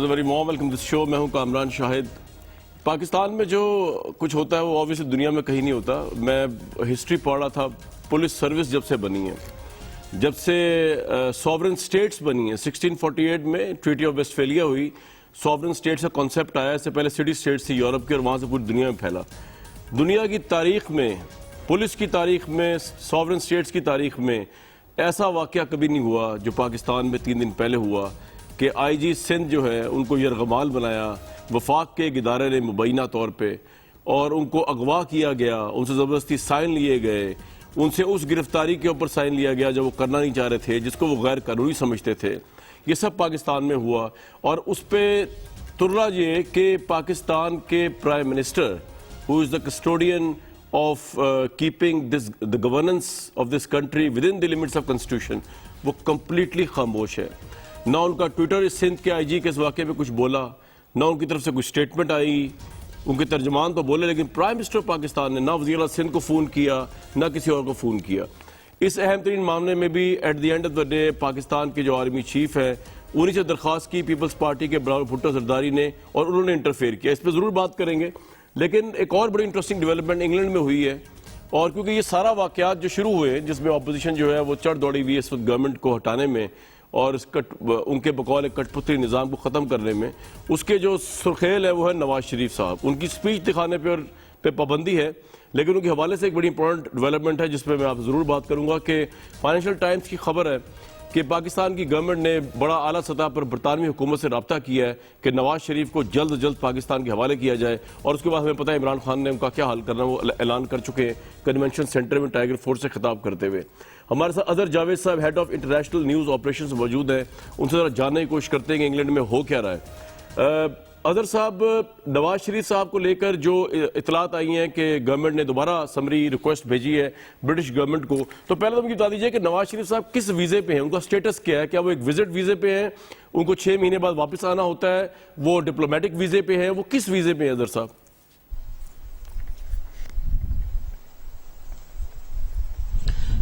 Very warm welcome دس شو. میں ہوں کامران شاہد. پاکستان میں جو کچھ ہوتا ہے وہ آبویسلی دنیا میں کہیں نہیں ہوتا. میں ہسٹری پڑھ رہا تھا. پولیس سروس جب سے بنی ہے, جب سے سوورن سٹیٹس بنی ہیں, 1648 میں ٹریٹی آف ویسٹفیلیا ہوئی, سوورن سٹیٹس کا کانسیپٹ آیا. اس سے پہلے سٹی سٹیٹس تھی یورپ کی اور وہاں سے پوری دنیا میں پھیلا. دنیا کی تاریخ میں, پولیس کی تاریخ میں, سوورن سٹیٹس کی تاریخ میں ایسا واقعہ کبھی نہیں ہوا جو پاکستان میں 3 دن پہلے ہوا کہ آئی جی سندھ جو ہے ان کو یرغمال بنایا وفاق کے ایک ادارے نے مبینہ طور پہ, اور ان کو اغوا کیا گیا, ان سے زبردستی سائن لیے گئے, ان سے اس گرفتاری کے اوپر سائن لیا گیا جو وہ کرنا نہیں چاہ رہے تھے, جس کو وہ غیر قانونی سمجھتے تھے. یہ سب پاکستان میں ہوا. اور اس پہ ترلا یہ کہ پاکستان کے prime minister who is the custodian of keeping the governance of this country within the limits of constitution, وہ completely خاموش ہے. نہ ان کا ٹویٹر اس سندھ کے آئی جی کے اس واقعے پہ کچھ بولا, نہ ان کی طرف سے کچھ سٹیٹمنٹ آئی. ان کے ترجمان تو بولے لیکن پرائم منسٹر پاکستان نے نہ وزیر اعلیٰ سندھ کو فون کیا نہ کسی اور کو فون کیا. اس اہم ترین معاملے میں بھی at the end of the day Pakistan کے جو آرمی چیف ہیں انہی سے درخواست کی پیپلز پارٹی کے بلاول بھٹو زرداری نے, اور انہوں نے انٹرفیئر کیا. اس پہ ضرور بات کریں گے. لیکن ایک اور بڑی انٹرسٹنگ ڈیولپمنٹ انگلینڈ میں ہوئی ہے, اور کیونکہ یہ سارا واقعات جو شروع ہوئے جس میں اپوزیشن جو ہے وہ چڑھ دوڑی ہوئی اس وقت گورنمنٹ کو ہٹانے میں اور ان کے بقول ایک کٹ پتلی نظام کو ختم کرنے میں, اس کے جو سرخیل ہے وہ ہے نواز شریف صاحب. ان کی سپیچ دکھانے پہ پابندی ہے, لیکن ان کے حوالے سے ایک بڑی امپورٹنٹ ڈیولپمنٹ ہے جس پہ میں آپ ضرور بات کروں گا کہ فائنینشل ٹائمز کی خبر ہے کہ پاکستان کی گورنمنٹ نے بڑا اعلیٰ سطح پر برطانوی حکومت سے رابطہ کیا ہے کہ نواز شریف کو جلد از جلد پاکستان کے حوالے کیا جائے. اور اس کے بعد ہمیں پتہ ہے عمران خان نے ان کا کیا حال کرنا وہ اعلان کر چکے ہیں کنونشن سینٹر میں ٹائیگر فورس سے خطاب کرتے ہوئے. ہمارے ساتھ اظہر جاوید صاحب head of international news operations موجود ہیں. ان سے ذرا جاننے کی کوشش کرتے ہیں کہ انگلینڈ میں ہو کیا رہا ہے. اظہر صاحب, نواز شریف صاحب کو لے کر جو اطلاعات آئی ہیں کہ گورنمنٹ نے دوبارہ سمری ریکویسٹ بھیجی ہے برٹش گورنمنٹ کو, تو پہلے تو مجھے بتا دیجئے کہ نواز شریف صاحب کس ویزے پہ ہیں, ان کا سٹیٹس کیا ہے؟ کیا وہ ایک وزٹ ویزے پہ ہیں, ان کو 6 مہینے بعد واپس آنا ہوتا ہے, وہ ڈپلومیٹک ویزے پہ ہیں, وہ کس ویزے پہ ہیں اظہر صاحب؟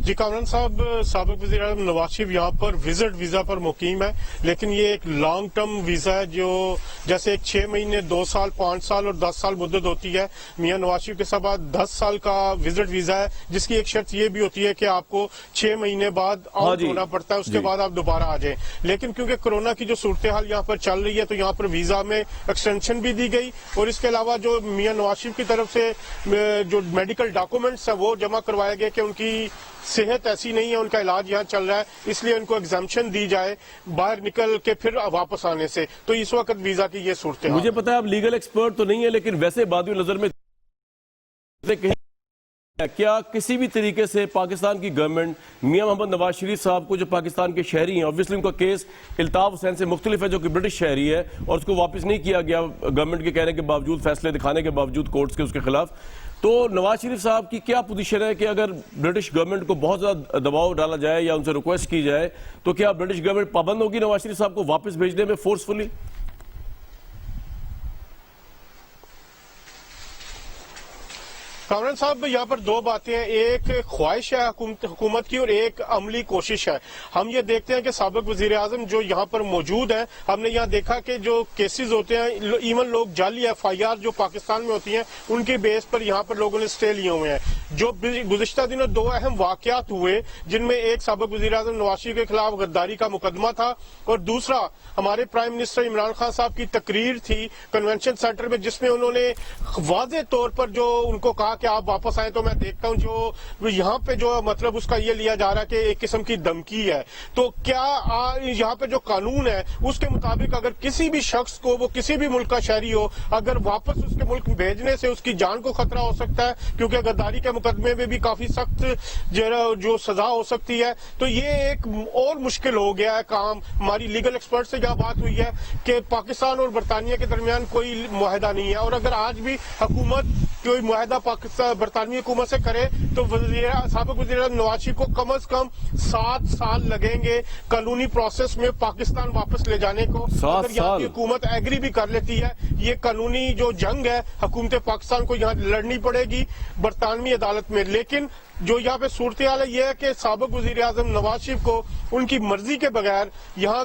جی کامران صاحب, سابق وزیر اعظم نواز شریف یہاں پر وزٹ ویزا پر مقیم ہے, لیکن یہ ایک لانگ ٹرم ویزا ہے جو جیسے ایک 6 مہینے 2 سال 5 سال اور 10 سال مدت ہوتی ہے. میاں نواز شریف کے ساتھ 10 سال کا وزٹ ویزا ہے جس کی ایک شرط یہ بھی ہوتی ہے کہ آپ کو 6 مہینے بعد آؤٹ ہونا پڑتا ہے, اس کے بعد آپ دوبارہ آ جائیں. لیکن کیونکہ کرونا کی جو صورتحال یہاں پر چل رہی ہے تو یہاں پر ویزا میں ایکسٹینشن بھی دی گئی, اور اس کے علاوہ جو میاں نواز شریف کی طرف سے جو میڈیکل ڈاکومنٹس ہیں وہ جمع کروائے گئے کہ ان کی صحت ایسی نہیں ہے, ان کا علاج یہاں چل رہا ہے, اس لیے ان کو ایگزامپشن دی جائے باہر نکل کے پھر واپس آنے سے. تو اس وقت ویزا کی یہ صورت ہے. مجھے پتا ہے آپ لیگل ایکسپرٹ تو نہیں ہے, لیکن ویسے بادی نظر میں کیا کسی بھی طریقے سے پاکستان کی گورنمنٹ میاں محمد نواز شریف صاحب کو جو پاکستان کے شہری ہیں, obviously ان کا کیس الطاف حسین سے مختلف ہے جو کہ برٹش شہری ہے, اور اس کو واپس نہیں کیا گیا گورنمنٹ کے کہنے کے باوجود, فیصلے دکھانے کے باوجود کورٹس کے اس کے خلاف, تو نواز شریف صاحب کی کیا پوزیشن ہے کہ اگر برٹش گورنمنٹ کو بہت زیادہ دباؤ ڈالا جائے یا ان سے ریکویسٹ کی جائے تو کیا برٹش گورنمنٹ پابند ہوگی نواز شریف صاحب کو واپس بھیجنے میں فورسفلی؟ کامران صاحب, یہاں پر 2 باتیں ہیں, ایک خواہش ہے حکومت کی اور ایک عملی کوشش ہے. ہم یہ دیکھتے ہیں کہ سابق وزیر اعظم جو یہاں پر موجود ہیں, ہم نے یہاں دیکھا کہ جو کیسز ہوتے ہیں, ایون لوگ جعلی FIR جو پاکستان میں ہوتی ہیں ان کی بیس پر یہاں پر لوگوں نے سٹے لیے ہوئے ہیں. جو گزشتہ دنوں 2 اہم واقعات ہوئے جن میں ایک سابق وزیر اعظم نواز شریف کے خلاف غداری کا مقدمہ تھا, اور دوسرا ہمارے پرائم منسٹر عمران خان صاحب کی تقریر تھی کنونشن سینٹر میں جس میں انہوں نے واضح طور پر جو ان کو کہا کہ آپ واپس آئیں. تو میں دیکھتا ہوں جو یہاں پہ جو مطلب اس کا یہ لیا جا رہا ہے کہ ایک قسم کی دھمکی ہے. تو کیا یہاں پہ جو قانون ہے اس کے مطابق اگر کسی بھی شخص کو, وہ کسی بھی ملک کا شہری ہو, اگر واپس اس کے ملک بھیجنے سے اس کی جان کو خطرہ ہو سکتا ہے, کیونکہ غداری کے مقدمے میں بھی کافی سخت جو سزا ہو سکتی ہے, تو یہ ایک اور مشکل ہو گیا ہے کام. ہماری لیگل ایکسپرٹ سے یہاں بات ہوئی ہے کہ پاکستان اور برطانیہ کے درمیان کوئی معاہدہ نہیں ہے, اور اگر آج بھی حکومت کوئی معاہدہ برطانوی حکومت سے کرے تو سابق وزیر اعظم نواز شریف کو کم از کم 7 سال لگیں گے قانونی پروسیس میں پاکستان واپس لے جانے کو. اگر یہاں کی حکومت ایگری بھی کر لیتی ہے, یہ قانونی جو جنگ ہے حکومت پاکستان کو یہاں لڑنی پڑے گی برطانوی عدالت میں. لیکن جو یہاں پہ صورتحال ہے یہ ہے کہ سابق وزیر اعظم نواز شریف کو ان کی مرضی کے بغیر یہاں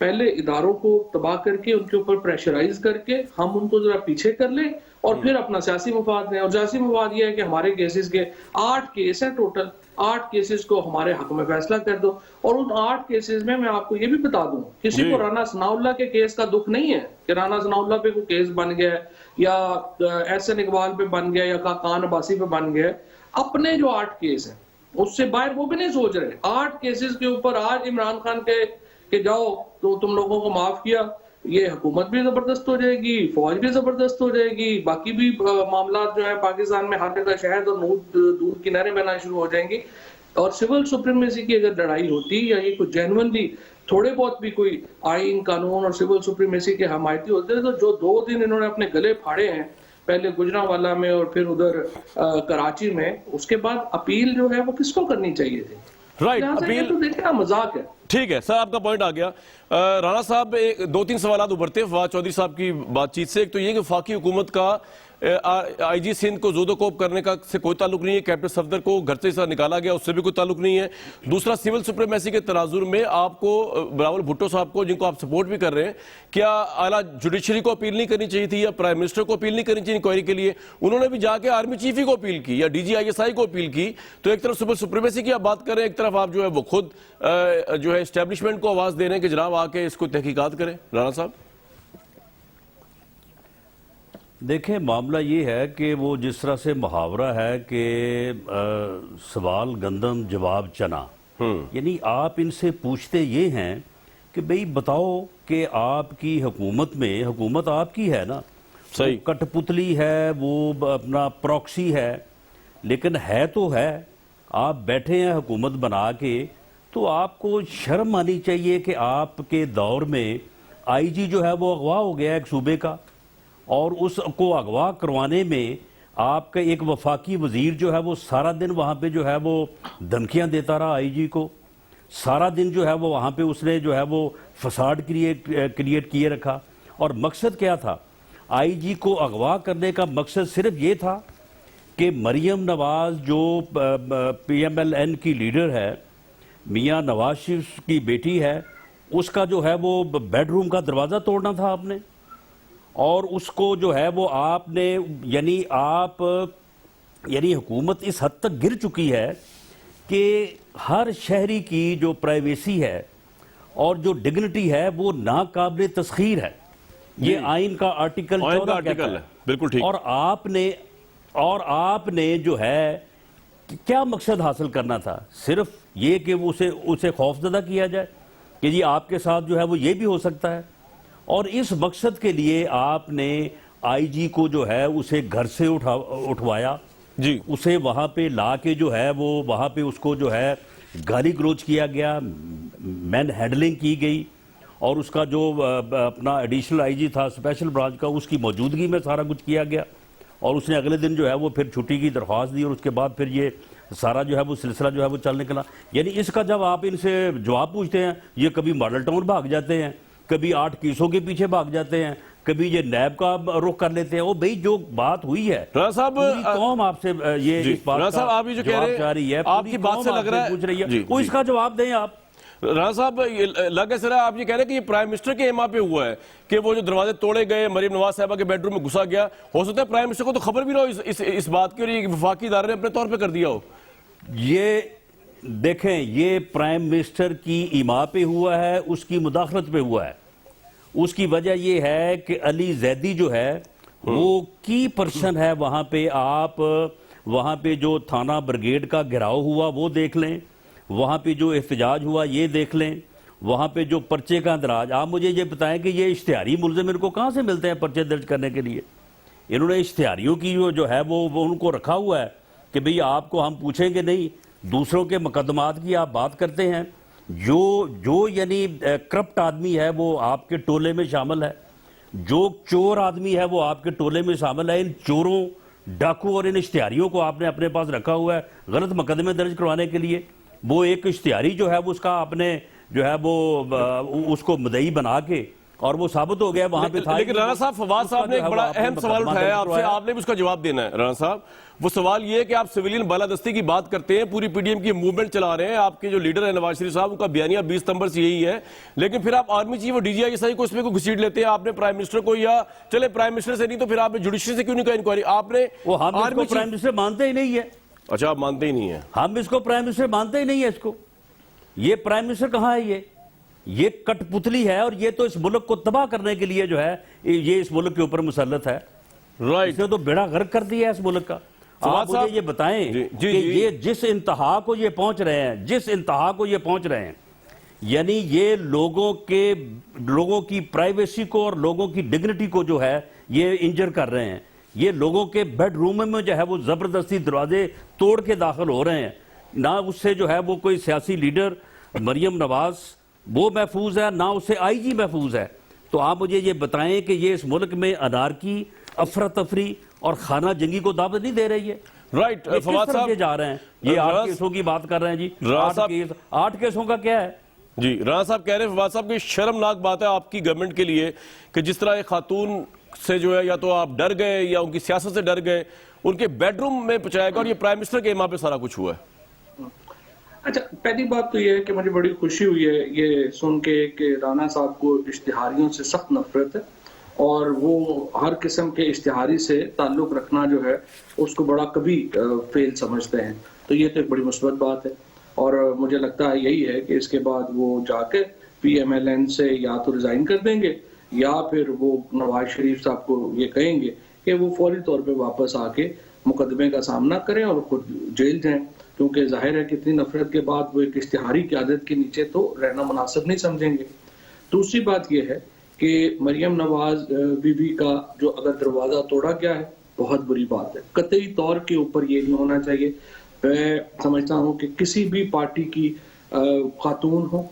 پہلے اداروں کو تباہ کر کے ان کے اوپر پریشرائز کر کے ہم ان کو ذرا پیچھے کر لیں اور پھر اپنا سیاسی مفاد دیں. اور سیاسی مفاد یہ ہے کہ ہمارے کیسز کے 8 کیس ہیں ٹوٹل, 8 کیسز کو ہمارے حق میں فیصلہ کر دو. اور ان 8 کیسز میں آپ کو یہ بھی بتا دوں, کسی کو رانا ثناء اللہ کے کیس کا دکھ نہیں ہے کہ رانا ثناء اللہ پہ کوئی کیس بن گیا ہے یا احسن اقبال پہ بن گیا یا خاقان عباسی پہ بن گیا. اپنے جو 8 کیس ہیں اس سے باہر وہ بھی نہیں سوچ رہے. 8 کیسز کے اوپر آج عمران خان کہ جاؤ تو تم لوگوں کو معاف کیا, یہ حکومت بھی زبردست ہو جائے گی, فوج بھی زبردست ہو جائے گی, باقی بھی معاملات جو ہیں پاکستان میں ہر جگہ شہد اور دودھ کی نہریں بہنا شروع ہو جائیں گی. اور سول سپریمیسی کی اگر لڑائی ہوتی یا یہ کوئی جینوئنلی تھوڑے بہت بھی کوئی آئین قانون اور سول سپریمیسی کے حمایتی ہوتے تو جو 2 دن انہوں نے اپنے گلے پھاڑے ہیں, پہلے گجرانوالہ میں اور پھر ادھر کراچی میں, اس کے بعد اپیل جو ہے وہ کس کو کرنی چاہیے تھی؟ رائٹ, اپیل تو دیکھیں نا مذاق ہے. ٹھیک ہے سر, آپ کا پوائنٹ آ گیا. رانا صاحب 2-3 سوالات ابھرتے ہیں فواد چودھری صاحب کی بات چیت سے. ایک تو یہ کہ وفاقی حکومت کا آئی جی سندھ کو زود و کوب کرنے کا سے کوئی تعلق نہیں ہے, کیپٹن صفدر کو گھر سے نکالا گیا اس سے بھی کوئی تعلق نہیں ہے. دوسرا سول سپریمیسی کے تناظر میں آپ کو بلاول بھٹو صاحب کو, جن کو آپ سپورٹ بھی کر رہے ہیں, کیا اعلیٰ جوڈیشری کو اپیل نہیں کرنی چاہیے تھی یا پرائم منسٹر کو اپیل نہیں کرنی چاہیے انکوائری کے لیے؟ انہوں نے بھی جا کے آرمی چیف ہی کو اپیل کی یا D G I S I کو اپیل کی. تو ایک طرف سول سپریمیسی کی آپ بات کر رہے ہیں, ایک طرف آپ جو ہے وہ خود جو ہے اسٹیبلشمنٹ کو آواز دے رہے ہیں کہ جناب آ کے اس کو تحقیقات کریں. رانا صاحب دیکھیں, معاملہ یہ ہے کہ وہ جس طرح سے محاورہ ہے کہ سوال گندم جواب چنا, یعنی آپ ان سے پوچھتے یہ ہیں کہ بھئی بتاؤ کہ آپ کی حکومت میں, حکومت آپ کی ہے نا, صحیح, کٹ پتلی ہے, وہ اپنا پروکسی ہے, لیکن ہے تو ہے. آپ بیٹھے ہیں حکومت بنا کے, تو آپ کو شرم آنی چاہیے کہ آپ کے دور میں آئی جی جو ہے وہ اغوا ہو گیا ایک صوبے کا, اور اس کو اغوا کروانے میں آپ کا ایک وفاقی وزیر جو ہے وہ سارا دن وہاں پہ جو ہے وہ دھمکیاں دیتا رہا آئی جی کو. سارا دن جو ہے وہ وہاں پہ اس نے جو ہے وہ فساد کریٹ کیے رکھا. اور مقصد کیا تھا؟ آئی جی کو اغوا کرنے کا مقصد صرف یہ تھا کہ مریم نواز جو پی ایم ایل این کی لیڈر ہے, میاں نواز شریف کی بیٹی ہے, اس کا جو ہے وہ بیڈ روم کا دروازہ توڑنا تھا آپ نے. اور اس کو جو ہے وہ آپ نے یعنی حکومت اس حد تک گر چکی ہے کہ ہر شہری کی جو پرائیویسی ہے اور جو ڈگنیٹی ہے وہ ناقابل تسخیر ہے. یہ آئین کا آرٹیکل 14 کہتا ہے. بالکل ٹھیک. اور آپ نے جو ہے کیا مقصد حاصل کرنا تھا؟ صرف یہ کہ اسے خوفزدہ کیا جائے کہ جی آپ کے ساتھ جو ہے وہ یہ بھی ہو سکتا ہے. اور اس مقصد کے لیے آپ نے آئی جی کو جو ہے اسے گھر سے اٹھوایا جی, اسے وہاں پہ لا کے جو ہے وہ وہاں پہ اس کو جو ہے گالی گلوچ کیا گیا, مین ہینڈلنگ کی گئی, اور اس کا جو اپنا ایڈیشنل آئی جی تھا اسپیشل برانچ کا, اس کی موجودگی میں سارا کچھ کیا گیا. اور اس نے اگلے دن جو ہے وہ پھر چھٹی کی درخواست دی, اور اس کے بعد پھر یہ سارا جو ہے وہ سلسلہ جو ہے وہ چل نکلا. یعنی اس کا جب آپ ان سے جواب پوچھتے ہیں, یہ کبھی ماڈل ٹاؤن بھاگ جاتے ہیں, کبھی 8 کیسوں کے پیچھے بھاگ جاتے ہیں, کبھی یہ نیب کا رخ کر لیتے ہیں. وہ بھئی جو بات ہوئی ہے, رانا صاحب قوم آپ سے یہ اس بات کا آپ جو کہہ جواب چاہ رہی ہے, آپ کی بات سے لگ رہا ہے پوچھ رہی ہے, وہ اس کا جواب دیں آپ. رانا صاحب لگ ایسا رہا آپ یہ کہہ رہے ہیں کہ یہ پرائم منسٹر کے ایما پہ ہوا ہے کہ وہ جو دروازے توڑے گئے, مریم نواز صاحبہ کے بیڈ روم میں گھسا گیا. ہو سکتا ہے پرائم منسٹر کو تو خبر بھی نہ ہو اس بات کی, اور یہ وفاقی ادارے نے اپنے طور پہ کر دیا ہو. یہ دیکھیں, یہ پرائم منسٹر کی ایما پہ ہوا ہے, اس کی مداخلت پہ ہوا ہے. اس کی وجہ یہ ہے کہ علی زیدی جو ہے وہ کی پرسن ہے وہاں پہ. آپ وہاں پہ جو تھانہ بریگیڈ کا گھراؤ ہوا وہ دیکھ لیں, وہاں پہ جو احتجاج ہوا یہ دیکھ لیں, وہاں پہ جو پرچے کا اندراج. آپ مجھے یہ بتائیں کہ یہ اشتہاری ملزم ان کو کہاں سے ملتے ہیں پرچے درج کرنے کے لیے؟ انہوں نے اشتہاریوں کی جو ہے وہ ان کو رکھا ہوا ہے کہ بھئی آپ کو ہم پوچھیں گے نہیں. دوسروں کے مقدمات کی آپ بات کرتے ہیں. جو یعنی کرپٹ آدمی ہے وہ آپ کے ٹولے میں شامل ہے, جو چور آدمی ہے وہ آپ کے ٹولے میں شامل ہے. ان چوروں, ڈاکو اور ان اشتہاریوں کو آپ نے اپنے پاس رکھا ہوا ہے غلط مقدمے درج کروانے کے لیے. وہ ایک اشتہاری جو ہے وہ اس کا آپ نے جو ہے وہ اس کو مدعی بنا کے اور وہ ثابت ہو گیا وہاں پہ تھا. لیکن رانا صاحب، فواد صاحب نے ایک بڑا اہم سوال اٹھایا آپ سے، آپ نے بھی اس کا جواب دینا ہے رانا صاحب. وہ سوال یہ ہے کہ آپ سویلین بالادستی کی بات کرتے ہیں، پوری پی ڈی ایم کی موومنٹ چلا رہے ہیں، آپ کے جو لیڈر ہیں نواز شریف صاحب، ان کا بیانیہ 20 ستمبر سے یہی ہے، لیکن پھر آپ آرمی چیف اور ڈی جی آئی صحیح کو اس میں کو گھسیٹ لیتے ہیں. آپ نے پرائم منسٹر کو، یا چلے پرائم منسٹر سے نہیں تو پھر آپ نے جوڈیشری سے کیوں نہیں کہا انکوائری؟ آپ نے وہ ہم اس کو پرائم منسٹر مانتے ہی نہیں ہے. اچھا، آپ مانتے ہی نہیں ہیں؟ ہم اس کو پرائم منسٹر مانتے ہی نہیں ہے. اس کو یہ پرائم منسٹر کہاں ہے؟ یہ کٹ پتلی ہے، اور یہ تو اس ملک کو تباہ کرنے کے لیے جو ہے یہ اس ملک کے اوپر مسلط ہے. رائٹ. اس نے تو بیڑا غرق کر دیا ہے اس ملک کا. آپ مجھے یہ بتائیں کہ یہ جس انتہا کو یہ پہنچ رہے ہیں، یعنی یہ لوگوں کی پرائیویسی کو اور لوگوں کی ڈگنیٹی کو جو ہے یہ انجر کر رہے ہیں. یہ لوگوں کے بیڈ روم میں جو ہے وہ زبردستی دروازے توڑ کے داخل ہو رہے ہیں. نہ اس سے جو ہے وہ کوئی سیاسی لیڈر مریم نواز وہ محفوظ ہے، نہ اس سے آئی جی محفوظ ہے. تو آپ مجھے یہ بتائیں کہ یہ اس ملک میں انارکی، افراتفری اور خانہ جنگی کو دعوت نہیں دے رہی ہے؟ رائٹ. فواد صاحب یہ جا رہے ہیں، یہ 8 کیسوں کی بات کر رہے ہیں جی. 8 کیسوں کا کیا ہے؟ جی، رانا صاحب کہہ رہے ہیں، فواد صاحب کی شرمناک بات ہے آپ کی گورنمنٹ کے لیے کہ جس طرح ایک خاتون سے جو ہے یا تو آپ ڈر گئے یا ان کی سیاست سے ڈر گئے، ان کے بیڈ روم میں پہنچایا گیا، اور یہ پرائم منسٹر کے ایما پہ سارا کچھ ہوا ہے. اچھا، پہلی بات تو یہ ہے کہ مجھے بڑی خوشی ہوئی ہے یہ سن کے کہ رانا صاحب کو اشتہاریوں سے سخت نفرت ہے، اور وہ ہر قسم کے اشتہاری سے تعلق رکھنا جو ہے اس کو بڑا کبھی فیل سمجھتے ہیں. تو یہ تو ایک بڑی مثبت بات ہے، اور مجھے لگتا ہے یہی ہے کہ اس کے بعد وہ جا کے پی ایم ایل این سے یا تو ریزائن کر دیں گے، یا پھر وہ نواز شریف صاحب کو یہ کہیں گے کہ وہ فوری طور پہ واپس آ کے مقدمے کا سامنا کریں اور خود جیل جائیں، کیونکہ ظاہر ہے کہ اتنی نفرت کے بعد وہ ایک اشتہاری قیادت کے نیچے تو رہنا مناسب نہیں سمجھیں گے. دوسری بات یہ ہے کہ مریم نواز بی بی کا جو اگر دروازہ توڑا گیا ہے، بہت بری بات ہے. قطعی طور کے اوپر یہ نہیں ہونا چاہیے. میں سمجھتا ہوں کہ کسی بھی پارٹی کی خاتون ہو،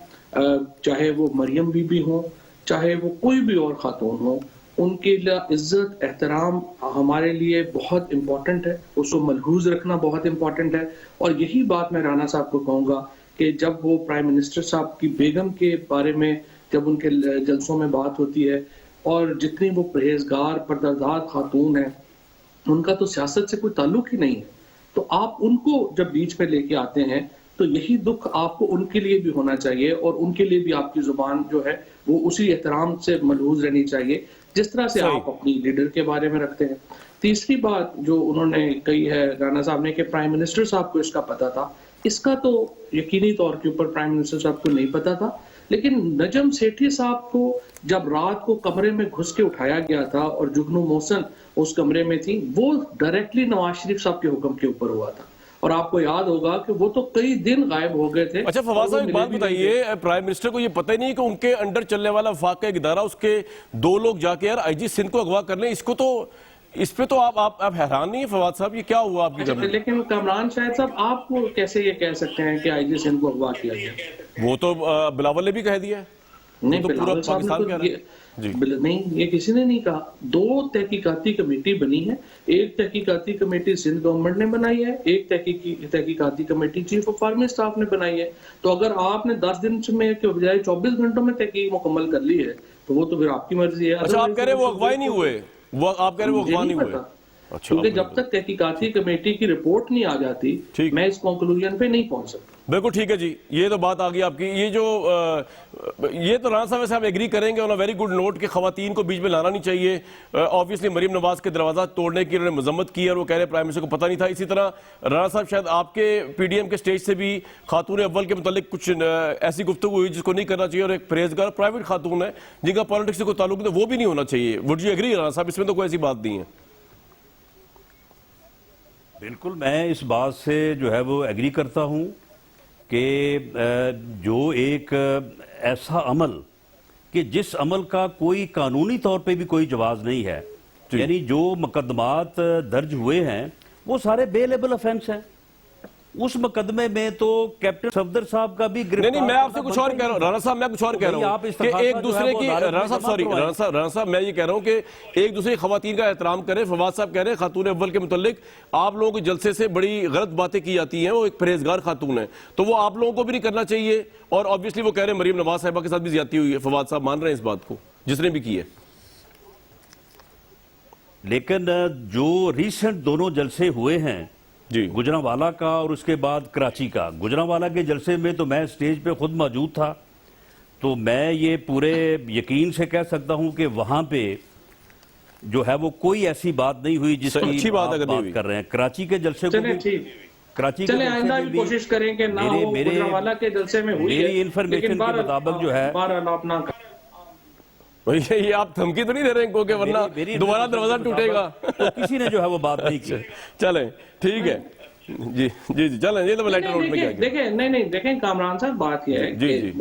چاہے وہ مریم بی بی ہو، چاہے وہ کوئی بھی اور خاتون ہو، ان کے لیے عزت احترام ہمارے لیے بہت امپورٹنٹ ہے، اس کو ملحوظ رکھنا بہت امپورٹنٹ ہے. اور یہی بات میں رانا صاحب کو کہوں گا کہ جب وہ پرائم منسٹر صاحب کی بیگم کے بارے میں جب ان کے جلسوں میں بات ہوتی ہے، اور جتنی وہ پرہیزگار پردردار خاتون ہیں، ان کا تو سیاست سے کوئی تعلق ہی نہیں ہے، تو آپ ان کو جب بیچ میں لے کے آتے ہیں تو یہی دکھ آپ کو ان کے لیے بھی ہونا چاہیے، اور ان کے لیے بھی آپ کی زبان جو ہے وہ اسی احترام سے ملحوظ رہنی چاہیے جس طرح سے آپ اپنی لیڈر کے بارے میں رکھتے ہیں. تیسری بات جو انہوں نے کہی ہے رانا صاحب نے کہ پرائم منسٹر صاحب کو اس کا پتا تھا، اس کا تو یقینی طور کے اوپر پرائم منسٹر صاحب کو نہیں پتا تھا. لیکن نجم سیٹھی صاحب کو جب رات کو کمرے میں گھس کے اٹھایا گیا تھا اور جگنو محسن اس کمرے میں تھی، وہ ڈائریکٹلی نواز شریف صاحب کے حکم کے اوپر ہوا تھا، اور آپ کو یاد ہوگا کہ وہ تو کئی دن غائب ہو گئے تھے. اچھا فواد صاحب، ایک بات بتائیے، پرائم منسٹر کو یہ پتہ ہی نہیں کہ ان کے انڈر چلنے والا وفاق کا ایک ادارہ، اس کے 2 لوگ جا کے یار آئی جی سندھ کو اغوا کر لیں، اس پہ تو آپ حیران نہیں ہیں فواد صاحب؟ یہ کیا ہوا آپ کی گورنمنٹ؟ لیکن کامران شاہد صاحب، آپ کو کیسے یہ کہہ سکتے ہیں کہ آئی جی سندھ کو اغوا کیا گیا؟ وہ تو بلاول نے بھی کہہ دیا ہے. نہیں، پورا پاکستان کہہ رہا ہے. نہیں، یہ کسی نے نہیں کہا. 2 تحقیقاتی کمیٹی بنی ہے، ایک تحقیقاتی کمیٹی سندھ گورنمنٹ نے بنائی ہے، ایک تحقیقاتی committee chief of army staff نے بنائی ہے. تو اگر آپ نے 10 دن میں کے بجائے 24 گھنٹوں میں تحقیق مکمل کر لی ہے تو وہ تو پھر آپ کی مرضی ہے. اچھا، آپ کہہ رہے ہیں وہ اغوا نہیں ہوئے؟ آپ کہہ رہے ہیں وہ اغوا نہیں ہوئے؟ کیونکہ جب تک تحقیقاتی کمیٹی کی رپورٹ نہیں آ جاتی میں اس کنکلوژن پہ نہیں پہنچ سکتا. بالکل ٹھیک ہے جی، یہ تو بات آگئی آپ کی. یہ تو رانا صاحب سے آپ ایگری کریں گے آن اے ویری گڈ نوٹ کہ خواتین کو بیچ میں لانا نہیں چاہیے. آبویسلی مریم نواز کے دروازہ توڑنے کی انہوں نے مذمت کی اور وہ کہہ رہے پرائم منسٹر کو پتہ نہیں تھا. اسی طرح رانا صاحب شاید آپ کے پی ڈی ایم کے سٹیج سے بھی خاتون اول کے متعلق کچھ ایسی گفتگو ہوئی جس کو نہیں کرنا چاہیے، اور ایک پرہیزگار پرائیویٹ خاتون ہے جن کا پالیٹکس سے کوئی تعلق نہیں، وہ بھی نہیں ہونا چاہیے. وڈ یو ایگری رانا صاحب؟ اس میں تو کوئی ایسی بات نہیں ہے. بالکل، میں اس بات سے جو ہے وہ ایگری کرتا ہوں کہ جو ایک ایسا عمل کہ جس عمل کا کوئی قانونی طور پہ بھی کوئی جواز نہیں ہے، یعنی جو مقدمات درج ہوئے ہیں وہ سارے بیلیبل افینس ہیں. اس مقدمے میں تو کیپٹن صفدر صاحب کا بھی گرفتار. نہیں، میں آپ سے کچھ اور کہہ رہا ہوں رانا صاحب، میں کچھ اور کہہ رہا ہوں کہ ایک دوسرے کی رانا صاحب میں یہ کہہ رہا ہوں کہ ایک دوسرے خواتین کا احترام کریں. فواد صاحب کہہ رہے ہیں خاتون اول کے متعلق آپ لوگوں کے جلسے سے بڑی غلط باتیں کی جاتی ہیں، وہ ایک پرہیزگار خاتون ہے، تو وہ آپ لوگوں کو بھی نہیں کرنا چاہیے. اور آبویسلی وہ کہہ رہے ہیں مریم نواز صاحبہ کے ساتھ بھی زیادتی ہوئی ہے. فواد صاحب مان رہے ہیں اس بات کو؟ جس نے بھی کی ہے. لیکن جو ریسنٹ دونوں جلسے ہوئے ہیں جی گجرانوالہ کا اور اس کے بعد کراچی کا، گجرانوالہ کے جلسے میں تو میں سٹیج پہ خود موجود تھا، تو میں یہ پورے یقین سے کہہ سکتا ہوں کہ وہاں پہ جو ہے وہ کوئی ایسی بات نہیں ہوئی جس اچھی کی بات آپ اگر نہیں بات ہوئی. کر رہے ہیں. کراچی کے جلسے کو چلیں بھی ٹھیک، کراچی کے چلیں جلسے آئندہ میں بھی بھی کوشش کریں کہ نہ ہو، گجرانوالہ کے جلسے میں ہوئی ہے، میری انفارمیشن لیکن کے مطابق جو ہے بہرحال آپ نہ کریں. یہ آپ دھمکی تو نہیں دے رہے ہیں کہ ورنہ میری دوبارہ انفارمیشن دروازہ کے ٹوٹے گا؟ مطابق تو کسی نے جو ہے وہ بات نہیں کی. چلیں ٹھیک ہے. جی جی جی چلیں، یہ تو میں لیٹر نوٹ میں کیا کیا. دیکھیں کامران صاحب، بات یہ ہے جی، کہ جی.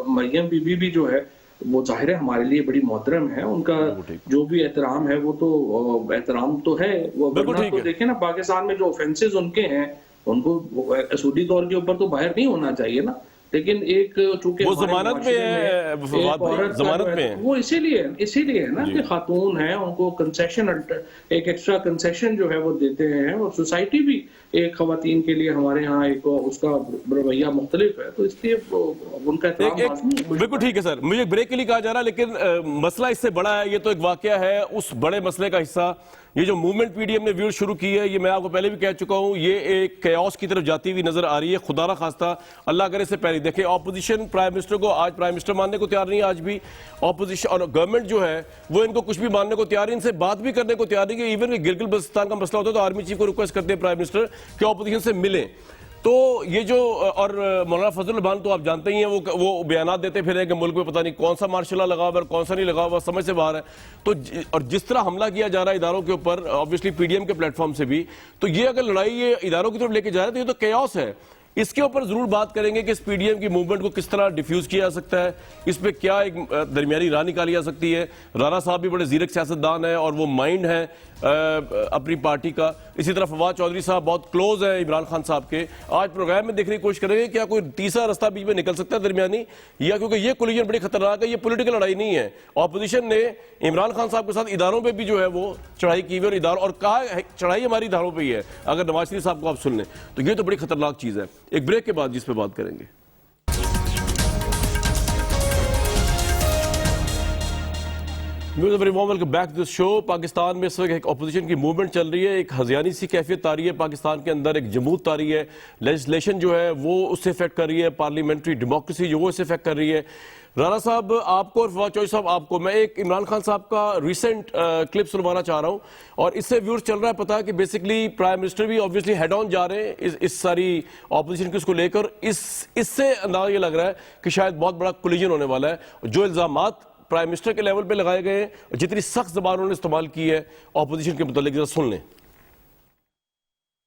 مریم بی بی بھی جو ہے وہ ظاہر ہے ہمارے لیے بڑی محترم ہے، ان کا جو بھی احترام ہے وہ تو احترام تو ہے، وہ بالکل ورنہ ٹھیک تو ہے. دیکھیں نا پاکستان میں جو آفینسز ان کے ہیں ان کو اصولی طور کے اوپر تو باہر نہیں ہونا چاہیے نا، لیکن ایک چونکہ وہ ہمارے ضمانت معاشرے میں میں ہے، ایک فواد بھائی، عورت کا ضمانت جو ہے میں ہے. وہ اسی لیے ہے نا جی. کہ خاتون ہیں، ان کو کنسیشن، ایک ایکسٹرا کنسیشن جو ہے وہ دیتے ہیں، اور سوسائٹی بھی ایک خواتین کے لیے ہمارے ہاں ایک اس کا رویہ مختلف ہے، تو اس لیے ان کا احترام لازمی ہے. بالکل ٹھیک ہے سر، مجھے ایک بریک کے لیے کہا جا رہا ہے، لیکن مسئلہ اس سے بڑا ہے. یہ تو ایک واقعہ ہے، اس بڑے مسئلے کا حصہ یہ جو موومنٹ پی ڈی ایم نے ویو شروع کی ہے، یہ میں آپ کو پہلے بھی کہہ چکا ہوں، یہ ایک کیوس کی طرف جاتی ہوئی نظر آ رہی ہے. خدا نہ خواستہ، اللہ کرے سے پہلے دیکھیں، اپوزیشن پرائم منسٹر کو آج پرائم منسٹر ماننے کو تیار نہیں ہے. آج بھی اپوزیشن اور گورنمنٹ جو ہے وہ ان کو کچھ بھی ماننے کو تیار نہیں، ان سے بات بھی کرنے کو تیار نہیں. کہ ایون کہ گلگت بلتستان کا مسئلہ ہوتا ہے تو آرمی چیف کو ریکویسٹ کرتے ہیں پرائم منسٹر کہ اپوزیشن سے ملیں. تو یہ جو اور مولانا فضل الرحمان تو آپ جانتے ہی ہیں، وہ بیانات دیتے پھر ہیں کہ ملک میں پتہ نہیں کون سا مارشل لا لگا ہوا اور کون سا نہیں لگا ہوا، سمجھ سے باہر ہے. تو اور جس طرح حملہ کیا جا رہا ہے اداروں کے اوپر، obviously پی ڈی ایم کے پلیٹ فارم سے بھی، تو یہ اگر لڑائی یہ اداروں کی طرف لے کے جا رہا ہے تو یہ تو کیوس ہے. اس کے اوپر ضرور بات کریں گے کہ اس پی ڈی ایم کی موومنٹ کو کس طرح ڈیفیوز کیا جا سکتا ہے، اس پہ کیا ایک درمیانی راہ نکالی جا سکتی ہے. رانا صاحب بھی بڑے زیرک سیاستدان ہیں اور وہ مائنڈ ہیں اپنی پارٹی کا. اسی طرح فواد چودھری صاحب بہت کلوز ہیں عمران خان صاحب کے. آج پروگرام میں دیکھنے کی کوشش کریں گے کیا کوئی تیسرا رستہ بیچ میں نکل سکتا ہے درمیانی، یا کیونکہ یہ کولیجن بڑی خطرناک ہے. یہ پولیٹیکل لڑائی نہیں ہے. اپوزیشن نے عمران خان صاحب کے ساتھ اداروں پہ بھی جو ہے وہ چڑھائی کی ہوئی، اور اداروں اور کہا چڑھائی ہماری اداروں پہ ہی ہے. اگر نواز شریف صاحب کو آپ سن لیں تو یہ تو بڑی خطرناک چیز ہے. ایک بریک کے بعد جس پہ بات کریں گے. Very warm welcome back to this show. Pakistan میں اس وقت ایک اپوزیشن کی موومنٹ چل رہی ہے، ایک ہذیانی سی کیفیت طاری ہے پاکستان کے اندر، ایک جمود طاری ہے. لیجسلیشن جو ہے وہ اس سے افیکٹ کر رہی ہے، پارلیمنٹری ڈیموکریسی جو وہ اس سے افیکٹ کر رہی ہے. رانا صاحب آپ کو اور فواد چودھری صاحب آپ کو میں ایک عمران خان صاحب کا ریسنٹ کلپ سنوانا چاہ رہا ہوں، اور اس سے ویورز چل رہا ہے پتا کہ بیسکلی پرائم منسٹر بھی obviously ہیڈ آن جا رہے ہیں اس ساری اپوزیشن کی اس کو لے کر. اس سے اندازہ یہ لگ رہا ہے کہ شاید بہت بڑا کولیجن ہونے والا ہے. جو الزامات پرائم منسٹر کے لیول پہ لگائے گئے ہیں اور جتنی سخت زبان انہوں نے استعمال کی ہے اپوزیشن کے متعلق، ذرا سن لیں.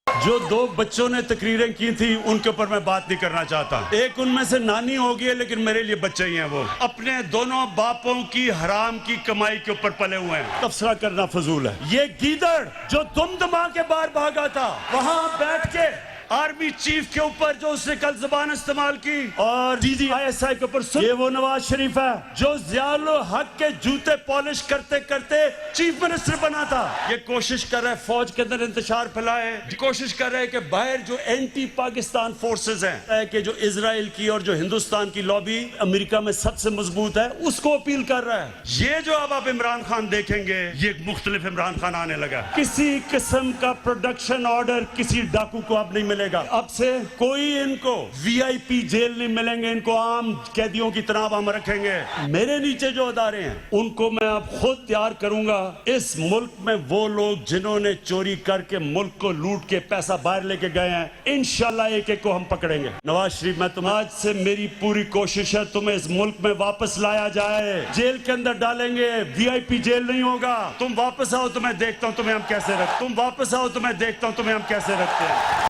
جو دو بچوں نے تقریریں کی تھی ان کے اوپر میں بات نہیں کرنا چاہتا. ایک ان میں سے نانی ہوگی ہے لیکن میرے لیے بچے ہی ہیں. وہ اپنے دونوں باپوں کی حرام کی کمائی کے اوپر پلے ہوئے ہیں. تبصرہ کرنا فضول ہے. یہ گیدڑ جو دم دما کے باہر بھاگا تھا وہاں بیٹھ کے آرمی چیف کے اوپر جو اس نے کل زبان استعمال کی اور D D I S I کے اوپر، یہ وہ نواز شریف ہے جو ضیاء الحق کے جوتے پالش کرتے کرتے چیف منسٹر بنا تھا. یہ کوشش کر رہے فوج کے اندر انتشار پھیلائے، کوشش کر رہے کہ باہر جو اینٹی پاکستان فورسز ہیں کہ جو اسرائیل کی اور جو ہندوستان کی لابی امریکہ میں سب سے مضبوط ہے اس کو اپیل کر رہا ہے. یہ جو اب آپ عمران خان دیکھیں گے یہ ایک مختلف عمران خان آنے لگا. کسی قسم کا پروڈکشن آرڈر کسی ڈاکو کو اب نہیں ملے گا. اب سے کوئی ان کو وی آئی پی جیل نہیں ملیں گے، ان کو عام قیدیوں کی طرح ہم رکھیں گے. میرے نیچے جو ادارے ہیں ان کو میں اب خود تیار کروں گا. اس ملک میں وہ لوگ جنہوں نے چوری کر کے ملک کو لوٹ کے پیسہ باہر لے کے گئے ہیں، انشاءاللہ ایک ایک کو ہم پکڑیں گے. نواز شریف میں آج سے میری پوری کوشش ہے تمہیں اس ملک میں واپس لایا جائے. جیل کے اندر ڈالیں گے، وی آئی پی جیل نہیں ہوگا. تم واپس آؤ تو میں دیکھتا ہوں تمہیں ہم کیسے رکھتے ہیں. تم واپس آؤ تو میں دیکھتا ہوں تمہیں ہم کیسے رکھتے ہیں.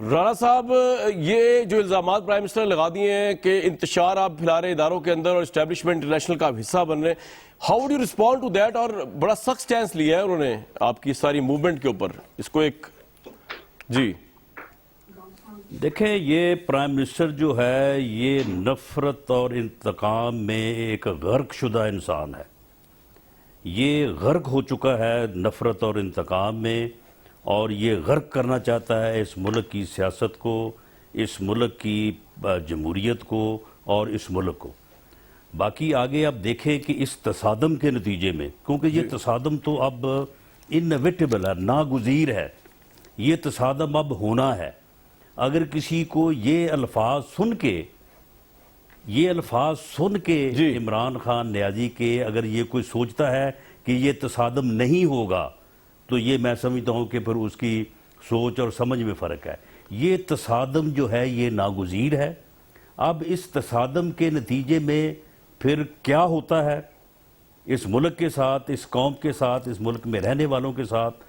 رانا صاحب، یہ جو الزامات پرائم منسٹر لگا دیے ہیں کہ انتشار آپ پھیلا رہے اداروں کے اندر اور اسٹیبلشمنٹ انٹرنیشنل کا حصہ بن رہے ہیں، how would you respond to that? اور بڑا سخت سٹینس لیا ہے انہوں نے آپ کی ساری موومنٹ کے اوپر، اس کو ایک جی دیکھیں، یہ پرائم منسٹر جو ہے یہ نفرت اور انتقام میں ایک غرق شدہ انسان ہے. یہ غرق ہو چکا ہے نفرت اور انتقام میں، اور یہ غرق کرنا چاہتا ہے اس ملک کی سیاست کو، اس ملک کی جمہوریت کو اور اس ملک کو. باقی آگے آپ دیکھیں کہ اس تصادم کے نتیجے میں، کیونکہ یہ تصادم تو اب انویٹیبل ہے، ناگزیر ہے، یہ تصادم اب ہونا ہے۔ اگر کسی کو یہ الفاظ سن کے عمران خان نیازی کے اگر یہ کوئی سوچتا ہے کہ یہ تصادم نہیں ہوگا، تو یہ میں سمجھتا ہوں کہ پھر اس کی سوچ اور سمجھ میں فرق ہے۔ یہ تصادم جو ہے یہ ناگزیر ہے۔ اب اس تصادم کے نتیجے میں پھر کیا ہوتا ہے اس ملک کے ساتھ، اس قوم کے ساتھ، اس ملک میں رہنے والوں کے ساتھ،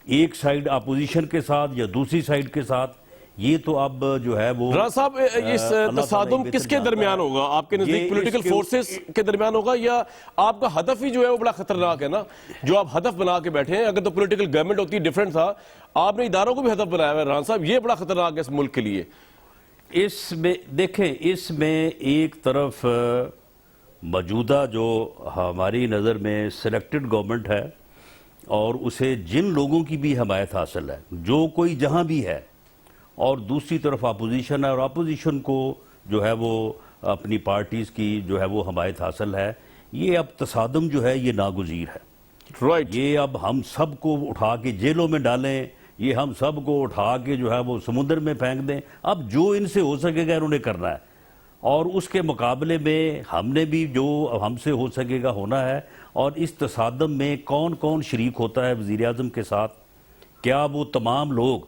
ایک سائیڈ اپوزیشن کے ساتھ یا دوسری سائیڈ کے ساتھ، یہ تو اب جو ہے وہ رانا صاحب اس تصادم کس کے درمیان ہوگا؟ آپ کے نزدیک پولیٹیکل فورسز کے درمیان ہوگا، یا آپ کا ہدف ہی جو ہے وہ بڑا خطرناک ہے نا، جو آپ ہدف بنا کے بیٹھے ہیں؟ اگر تو پولیٹیکل گورنمنٹ ہوتی ڈیفرنٹ تھا، آپ نے اداروں کو بھی ہدف بنایا ہوا ہے رانا صاحب، یہ بڑا خطرناک ہے اس ملک کے لیے۔ اس میں دیکھیں، اس میں ایک طرف موجودہ جو ہماری نظر میں سلیکٹڈ گورنمنٹ ہے، اور اسے جن لوگوں کی بھی حمایت حاصل ہے، جو کوئی جہاں بھی ہے، اور دوسری طرف اپوزیشن ہے، اور اپوزیشن کو جو ہے وہ اپنی پارٹیز کی جو ہے وہ حمایت حاصل ہے، یہ اب تصادم جو ہے یہ ناگزیر ہے۔ رائٹ، یہ اب ہم سب کو اٹھا کے جیلوں میں ڈالیں، یہ ہم سب کو اٹھا کے جو ہے وہ سمندر میں پھینک دیں، اب جو ان سے ہو سکے گا انہوں نے کرنا ہے، اور اس کے مقابلے میں ہم نے بھی جو ہم سے ہو سکے گا ہونا ہے۔ اور اس تصادم میں کون کون شریک ہوتا ہے وزیر اعظم کے ساتھ؟ کیا وہ تمام لوگ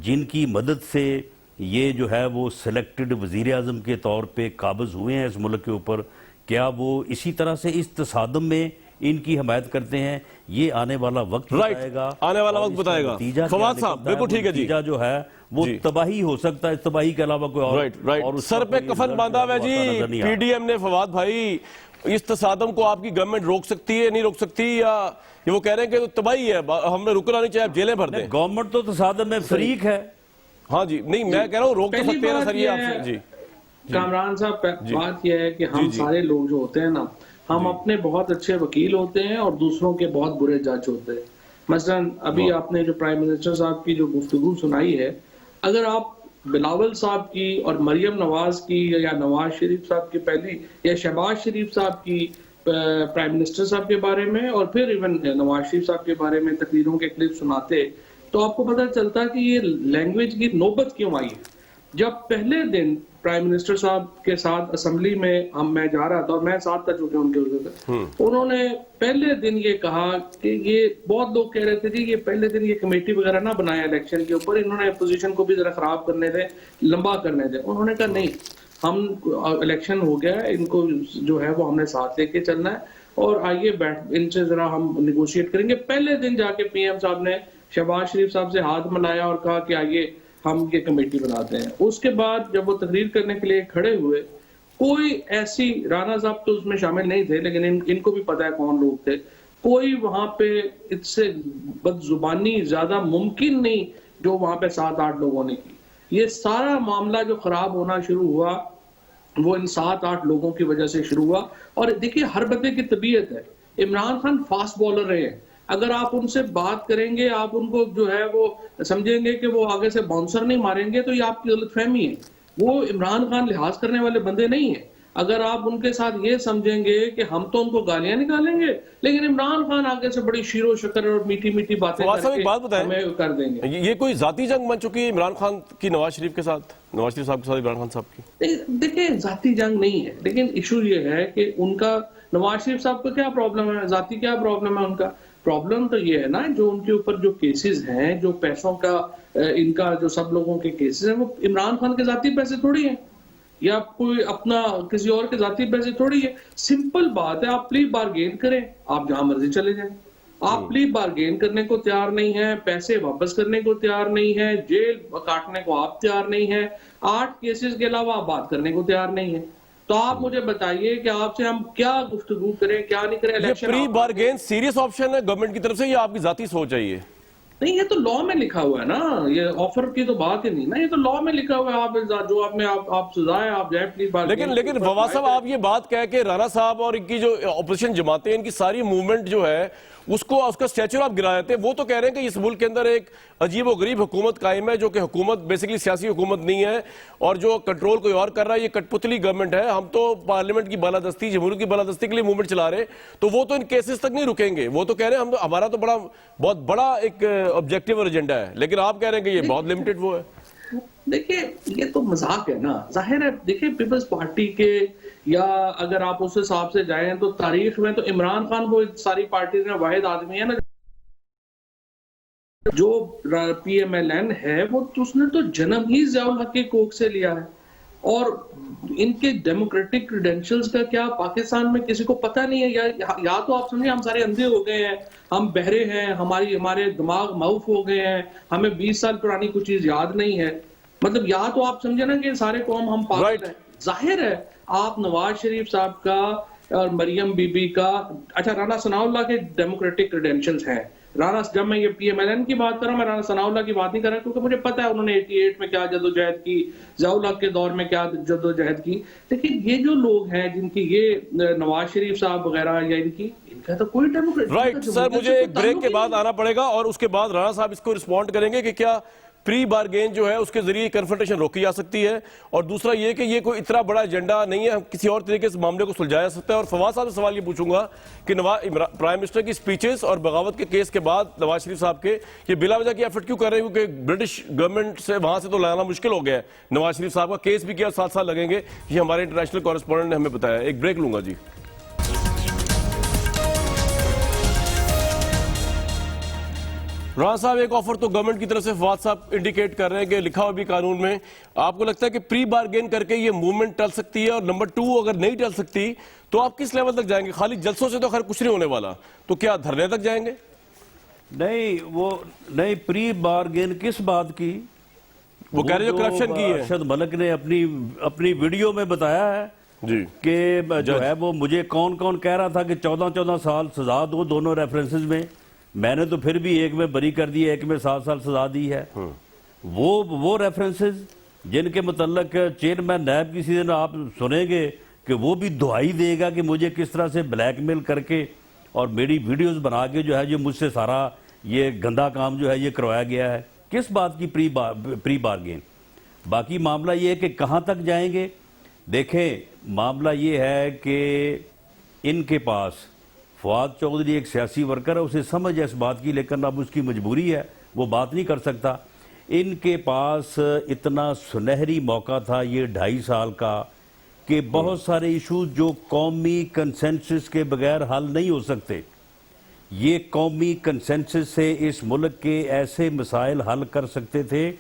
جن کی مدد سے یہ جو ہے وہ سلیکٹڈ وزیر اعظم کے طور پہ قابض ہوئے ہیں اس ملک کے اوپر، کیا وہ اسی طرح سے اس تصادم میں ان کی حمایت کرتے ہیں؟ یہ آنے والا وقت بتائے گا، آنے والا وقت بتائے گا۔ فواد صاحب بالکل ٹھیک ہے جی، نتیجہ جو ہے وہ تباہی ہو سکتا ہے، تباہی کے علاوہ کوئی اور سر پہ کفن باندھا ہوا ہے جی پی ڈی ایم نے۔ فواد بھائی، اس تصادم کو آپ کی گورنمنٹ روک سکتی ہے، نہیں روک سکتی، یا وہ کہہ رہے ہیں کہ تباہی ہے، ہمیں رکنا نہیں چاہے، جیلیں بھر دیں؟ گورنمنٹ تو تصادم میں فریق ہے۔ ہاں جی، نہیں میں کہہ رہا ہوں روک تو سکتے ہیں سر، یہ آپ سے جی کامران صاحب، بات یہ ہے کہ ہم سارے لوگ جو ہوتے ہیں نا، ہم اپنے بہت اچھے وکیل ہوتے ہیں اور دوسروں کے بہت برے جج ہوتے ہیں۔ مثلا ابھی آپ نے جو پرائم منسٹر صاحب کی جو گفتگو سنائی ہے، اگر آپ بلاول صاحب کی اور مریم نواز کی یا نواز شریف صاحب کی پہلی، یا شہباز شریف صاحب کی پرائم منسٹر صاحب کے بارے میں، اور پھر ایون نواز شریف صاحب کے بارے میں تقریروں کے کلپ سناتے، تو آپ کو پتہ چلتا کہ یہ لینگویج کی نوبت کیوں آئی ہے۔ جب پہلے دن پرائم منسٹر صاحب کے ساتھ اسمبلی میں میں جا رہا تھا، اور میں ساتھ تھا چونکہ ان کے وجہ، انہوں نے پہلے دن یہ کہا کہ یہ بہت لوگ کہہ رہے تھے جی یہ پہلے دن یہ کمیٹی وغیرہ نہ بنایا الیکشن کے اوپر، انہوں نے اپوزیشن کو بھی ذرا خراب کرنے دے، لمبا کرنے دے۔ انہوں نے کہا نہیں، ہم الیکشن ہو گیا ہے، ان کو جو ہے وہ ہم نے ساتھ لے کے چلنا ہے، اور آئیے ان سے ذرا ہم نیگوشیٹ کریں گے۔ پہلے دن جا کے پی ایم صاحب نے شہباز شریف صاحب سے ہاتھ ملایا اور کہا کہ آئیے ہم یہ کمیٹی بناتے ہیں۔ اس کے بعد جب وہ تقریر کرنے کے لیے کھڑے ہوئے، کوئی ایسی، رانا صاحب تو اس میں شامل نہیں تھے لیکن ان کو بھی پتا ہے کون لوگ تھے، کوئی وہاں پہ اس سے بد زبانی زیادہ ممکن نہیں جو وہاں پہ 7-8 لوگوں نے کی۔ یہ سارا معاملہ جو خراب ہونا شروع ہوا وہ ان 7-8 لوگوں کی وجہ سے شروع ہوا۔ اور دیکھیے ہر بندے کی طبیعت ہے، عمران خان فاسٹ بالر رہے ہیں، اگر آپ ان سے بات کریں گے، آپ ان کو جو ہے وہ سمجھیں گے کہ وہ آگے سے باؤنسر نہیں ماریں گے، تو یہ آپ کی غلط فہمی ہے۔ وہ عمران خان لحاظ کرنے والے بندے نہیں ہیں۔ اگر آپ ان کے ساتھ یہ سمجھیں گے کہ ہم تو ان کو گالیاں نکالیں گے، لیکن عمران خان آگے سے بڑی شیر و شکر اور میٹھی میٹھی باتیں ہمیں کر دیں گے۔ یہ کوئی ذاتی جنگ بن چکی ہے عمران خان کی نواز شریف کے ساتھ، نواز شریف صاحب کے ساتھ عمران خان صاحب کی؟ دیکھیں ذاتی جنگ نہیں ہے، لیکن ایشو یہ ہے کہ ان کا، نواز شریف صاحب کا کیا پرابلم ہے، ذاتی کیا پرابلم ہے ان کا؟ پرابلم تو یہ ہے نا، جو ان کے اوپر جو کیسز ہیں، جو پیسوں کا ان کا جو سب لوگوں کے کیسز ہیں، وہ عمران خان کے ذاتی پیسے تھوڑی ہیں، یا کوئی اپنا کسی اور کے ذاتی پیسے تھوڑی ہے۔ سمپل بات ہے، آپ پلی بارگین کریں، آپ جہاں مرضی چلے جائیں۔ آپ پلی بارگین کرنے کو تیار نہیں ہیں، پیسے واپس کرنے کو تیار نہیں ہیں، جیل کاٹنے کو آپ تیار نہیں ہیں، 8 کیسز کے علاوہ آپ بات کرنے کو تیار نہیں ہیں، تو آپ مجھے بتائیے کہ آپ سے ہم کیا گفتگو کریں، کیا نہیں کریں۔ یہ پری بارگین سیریس آپشن ہے گورنمنٹ کی طرف سے، یا آپ کی ذاتی سوچ ہے یہ؟ نہیں، یہ تو لا میں لکھا ہوا ہے نا، یہ آفر کی تو بات ہی نہیں نا، یہ تو لا میں لکھا ہوا ہے، آپ جو آپ سزا ہے آپ جائیں پلیز بارگین۔ لیکن فواد صاحب آپ یہ بات کہہ کہ رانا صاحب اور ان کی جو اپوزیشن جماعتیں، ان کی ساری موومنٹ جو ہے اس کو اس کا اسٹیچر آپ گرا دیتے ہیں. وہ تو کہہ رہے ہیں کہ اس ملک کے اندر ایک عجیب و غریب حکومت قائم ہے جو کہ حکومت بیسیکلی سیاسی حکومت نہیں ہے اور جو کنٹرول کوئی اور کر رہا ہے. یہ کٹ پتلی گورنمنٹ ہے. ہم تو پارلیمنٹ کی بالادستی, جمہوریت کی بالادستی کے لیے موومنٹ چلا رہے ہیں. تو وہ تو ان کیسز تک نہیں رکیں گے. وہ تو کہہ رہے ہیں ہمارا تو بہت بڑا ایک آبجیکٹیو اور ایجنڈا ہے, لیکن آپ کہہ رہے ہیں کہ یہ بہت لمیٹڈ وہ ہے. دیکھیں یہ تو مذاق ہے نا. ظاہر ہے دیکھیں پیپلز پارٹی کے, یا اگر آپ اس حساب سے جائیں تو تاریخ میں تو عمران خان وہ ساری پارٹیز میں واحد آدمی ہے نا جو پی ایم ایل این ہے, وہ اس نے تو جنم ہی ضیاء الحق کی کوکھ سے لیا ہے. اور ان کے ڈیموکریٹک کریڈینشلز کا کیا پاکستان میں کسی کو پتہ نہیں ہے؟ یا تو آپ سمجھیں ہم سارے اندھے ہو گئے ہیں, ہم بہرے ہیں, ہمارے دماغ معوف ہو گئے ہیں, ہمیں 20 سال پرانی کوئی چیز یاد نہیں ہے. مطلب یا تو آپ سمجھیں نا کہ سارے قوم ہم پاگل ہیں. ظاہر ہے آپ نواز شریف صاحب کا اور مریم بی بی کا, اچھا رانا ثناء اللہ کے ڈیموکریٹک کریڈینشلز ہیں. جب میں یہ پی ایم ایل این کی بات کر رہا ہوں, میں رانا ثناء اللہ کی بات نہیں کر رہا کیونکہ مجھے پتا ہے انہوں نے 88 میں کیا جدوجہد کی, ضیاء الحق کے دور میں کیا جدوجہد کی. لیکن یہ جو لوگ ہیں جن کی یہ نواز شریف صاحب وغیرہ یا ان کا تو کوئی ڈیموکریٹ. رائٹ سر, مجھے ایک بریک کے بعد آنا پڑے گا اور اس کے بعد رانا صاحب اس کو رسپونڈ کریں گے کہ کیا پری بارگین جو ہے اس کے ذریعے کنفرنٹیشن روکی جا سکتی ہے, اور دوسرا یہ کہ یہ کوئی اتنا بڑا ایجنڈا نہیں ہے, کسی اور طریقے سے معاملے کو سلجھایا جا سکتا ہے. اور فواد صاحب سے سوال یہ پوچھوں گا کہ پرائم منسٹر کی سپیچز اور بغاوت کے کیس کے بعد نواز شریف صاحب کے یہ بلا وجہ کی ایفرٹ کیوں کر رہے ہیں؟ کیونکہ برٹش گورنمنٹ سے وہاں سے تو لانا مشکل ہو گیا ہے. نواز شریف صاحب کا کیس بھی کیا 7 سال لگیں گے, یہ ہمارے انٹرنیشنل کورسپونڈنٹ نے ہمیں بتایا. ایک بریک لوں گا جی. رانا صاحب ایک آفر تو گورنمنٹ کی طرف سے فواد صاحب انڈیکیٹ کر رہے ہیں کہ لکھا ہوا بھی قانون میں, آپ کو لگتا ہے کہ پری بارگین کر کے یہ موومنٹ ٹل سکتی ہے؟ اور نمبر 2, اگر نہیں ٹل سکتی تو آپ کس لیول تک جائیں گے؟ خالی جلسوں سے تو خیر کچھ نہیں ہونے والا, تو کیا دھرنے تک جائیں گے؟ نہیں, پری بارگین کس بات کی؟ وہ کہہ رہے جو کرپشن کی ہے. ارشد ملک نے اپنی ویڈیو میں بتایا ہے جی کہ جو ہے وہ مجھے کون کہہ رہا تھا کہ 14 سال سزا دو دونوں ریفرنسز میں. میں نے تو پھر بھی ایک میں بری کر دی, ایک میں 7 سال سزا دی ہے. وہ ریفرنسز جن کے متعلق چیئرمین نیب کسی دن آپ سنیں گے کہ وہ بھی دعائی دے گا کہ مجھے کس طرح سے بلیک میل کر کے اور میری ویڈیوز بنا کے جو ہے جو مجھ سے سارا یہ گندا کام جو ہے یہ کروایا گیا ہے. کس بات کی پری بارگین؟ باقی معاملہ یہ ہے کہ کہاں تک جائیں گے. دیکھیں معاملہ یہ ہے کہ ان کے پاس فواد چودھری ایک سیاسی ورکر ہے, اسے سمجھ ہے اس بات کی, لیکن اب اس کی مجبوری ہے, وہ بات نہیں کر سکتا. ان کے پاس اتنا سنہری موقع تھا یہ 2.5 سال کا کہ بہت سارے ایشوز جو قومی کنسنسس کے بغیر حل نہیں ہو سکتے, یہ قومی کنسنسس سے اس ملک کے ایسے مسائل حل کر سکتے تھے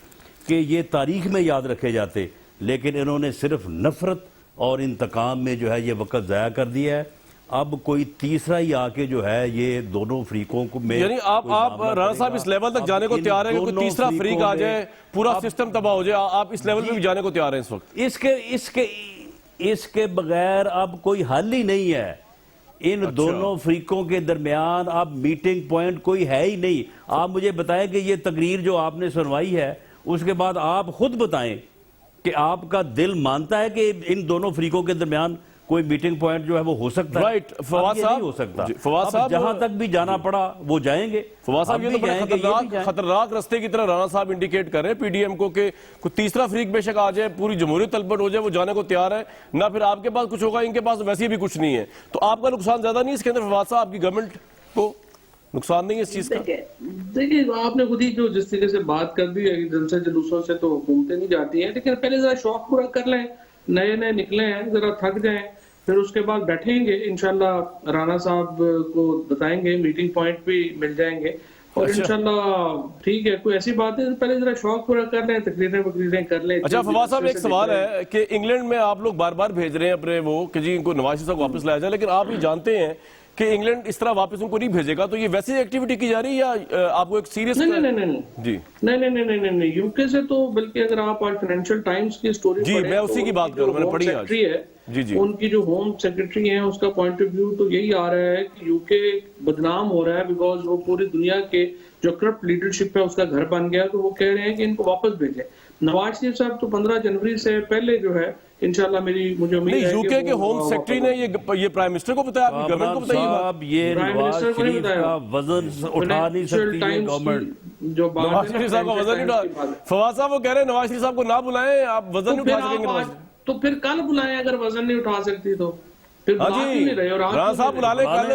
کہ یہ تاریخ میں یاد رکھے جاتے. لیکن انہوں نے صرف نفرت اور انتقام میں جو ہے یہ وقت ضائع کر دیا ہے. اب کوئی تیسرا ہی آ کے جو ہے یہ دونوں فریقوں کو میں, یعنی آپ رانا صاحب اس لیول تک جانے کو تیار ہیں کہ کوئی تیسرا فریق آ جائے, پورا سسٹم تباہ ہو جائے, آپ اس لیول پہ بھی جانے کو تیار ہیں اس وقت؟ اس کے بغیر اب کوئی حل ہی نہیں ہے. ان دونوں فریقوں کے درمیان اب میٹنگ پوائنٹ کوئی ہے ہی نہیں. آپ مجھے بتائیں کہ یہ تقریر جو آپ نے سنوائی ہے اس کے بعد آپ خود بتائیں کہ آپ کا دل مانتا ہے کہ ان دونوں فریقوں کے درمیان کوئی میٹنگ پوائنٹ جو ہے وہ ہو سکتا ہے؟ رائٹ فواد صاحب, نہیں ہو سکتا. جہاں تک بھی جانا پڑا وہ جائیں گے. فواد صاحب یہ تو بڑے خطرناک رستے کی طرح رانا صاحب انڈیکیٹ کر رہے ہیں پی ڈی ایم کو کہ کوئی تیسرا فریق بے شک آ جائے, پوری جمہوریت تلپٹ ہو جائے, وہ جانے کو تیار ہے. نہ پھر آپ کے پاس کچھ ہوگا, ان کے پاس ویسے بھی کچھ نہیں ہے. تو آپ کا نقصان زیادہ نہیں اس کے اندر فواد صاحب؟ آپ کی گورنمنٹ کو نقصان نہیں ہے اس چیز کا؟ دیکھیں آپ نے خود ہی جو جس طریقے سے بات کر دی ہے, جلسے جلوسوں سے تو حکومتیں نہیں جاتی ہیں, لیکن پہلے ذرا شوق پورا کر لیں, نئے نکلے ہیں, ذرا تھک جائیں, پھر اس کے بعد بیٹھیں گے انشاءاللہ. رانا صاحب کو بتائیں گے, میٹنگ پوائنٹ بھی مل جائیں گے, اور انشاءاللہ ٹھیک ہے. کوئی ایسی بات ہے پہلے ذرا شوق پورا کر لیں, تقریریں کر لیں. اچھا فواد صاحب ایک سوال ہے کہ انگلینڈ میں آپ لوگ بار بھیج رہے ہیں اپنے وہ کہ جی ان کو نواز شریف صاحب واپس لایا جائے, لیکن آپ یہ جانتے ہیں کہ انگلینڈ اس طرح واپس ان کو نہیں بھیجے گا, تو یہ ویسی ایکٹیویٹی کی جا رہی ہے یا آپ کو ایک سیریس؟ نہیں یو کے سے تو, بلکہ اگر آپ آج فائنینشیل ٹائمز کی سٹوری جی میں اسی کی بات کر رہا ہوں, میں نے پڑھی آج. جی ان کی جو ہوم سیکرٹری ہیں اس کا پوائنٹ آف ویو تو یہی آ رہا ہے کہ یو کے بدنام ہو رہا ہے بیکاز وہ پوری دنیا کے جو کرپٹ لیڈرشپ ہے اس کا گھر بن گیا, تو وہ کہہ رہے ہیں کہ ان کو واپس بھیجیں. نواز شریف صاحب تو 15 جنوری سے پہلے جو ہے انشاءاللہ مجھے امید نہیں ہے یو کے کہ ہوم سیکرٹری نے یہ پرائم منسٹر کو بتایا، اپنی گورنمنٹ کو بتایا یہ بات؟ صاحب یہ پرائم نواز منسٹر کو نہیں شریف بتایا، کا وزن اٹھا نہیں سکتی یہ گورنمنٹ. جو بات نواز شریف صاحب کا وزن نہیں اٹھا، فواد صاحب وہ کہہ رہے ہیں نواز شریف صاحب کو نہ بلائیں، آپ وزن نہیں اٹھا سکیں گے. تو پھر کل بلائیں اگر وزن نہیں اٹھا سکتی تو پھر ہاں بلا کیوں نہیں رہے؟ اور آپ رانا صاحب بلا لیں کل.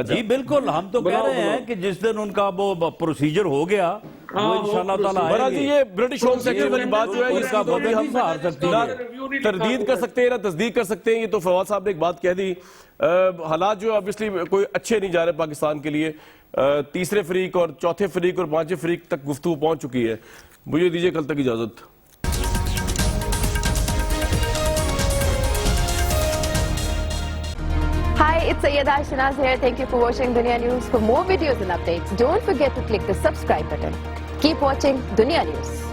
جی بالکل، ہم تو کہہ رہے ہیں کہ جس دن ان کا وہ پروسیجر ہو گیا وہ انشاءاللہ تعالیٰ برا آئیں جی گے. یہ برٹش ہوم سیکرٹری والی بات جو ہے اس کا وزن نہیں سہار سکتی نہ ہے. تردید کر سکتے ہیں نہ تصدیق کر سکتے ہیں. یہ تو فواد صاحب نے ایک بات کہہ دی. حالات جو obviously کوئی اچھے نہیں جا رہے پاکستان کے لیے. تیسرے فریق اور چوتھے فریق اور پانچویں فریق تک گفتگو پہنچ چکی ہے. مجھے دیجیے کل تک اجازت. Hi, it's Sayyeda Shanaz here. Thank you for watching Dunya News. For more videos and updates, don't forget to click the subscribe button. Keep watching Dunya News.